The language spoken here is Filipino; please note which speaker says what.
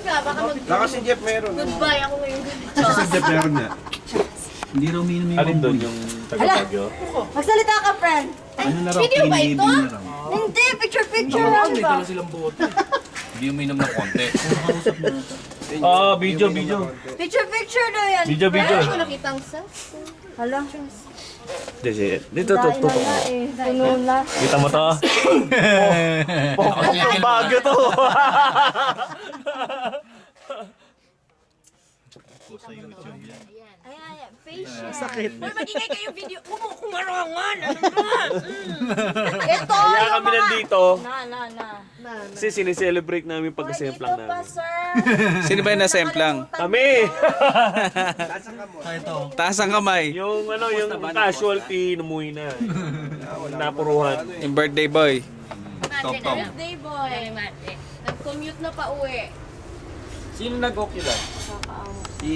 Speaker 1: ka, baka
Speaker 2: Baka si Jeff meron.
Speaker 1: goodbye ako ngayon.
Speaker 3: Sa Jeff meron nga.
Speaker 4: Hindi raw umiinom yung
Speaker 5: Alin doon
Speaker 4: bamboy.
Speaker 5: yung taga-Bagyo?
Speaker 6: Magsalita ka, friend.
Speaker 4: Ano na raw,
Speaker 1: video ba
Speaker 4: clean
Speaker 1: ito?
Speaker 4: living na raw.
Speaker 6: Hindi, picture lang
Speaker 7: May
Speaker 6: ba?
Speaker 7: dala silang bote. Hindi uminom ng konti.
Speaker 4: Kausap mo na ito.
Speaker 5: Ah, video.
Speaker 6: Picture na yan.
Speaker 5: Video.
Speaker 1: Hindi ko nakita ang sa.
Speaker 6: Hala.
Speaker 5: Dito, to.
Speaker 6: Puno na.
Speaker 5: Kita mo to? Bagyo to.
Speaker 4: Sa YouTube yan.
Speaker 6: Ayan, facial.
Speaker 5: Sakit.
Speaker 1: Uy, magigay kayo video. Kumarangan. Ano na?
Speaker 6: Ito,
Speaker 5: Kaya
Speaker 6: yung
Speaker 5: kami
Speaker 6: mga...
Speaker 5: nandito
Speaker 6: Na.
Speaker 5: kasi sineselebrate namin pagkasemplang
Speaker 6: Ito pa,
Speaker 5: namin.
Speaker 6: sir.
Speaker 8: Sino ba yung nasemplang?
Speaker 5: Kami!
Speaker 8: Taas ang kamay.
Speaker 5: yung casualty, numuhi na. Napuruhan.
Speaker 8: Yung birthday boy.
Speaker 1: Birthday boy. Nag-commute na pa uwi.
Speaker 2: Sino nag-okay lang? Si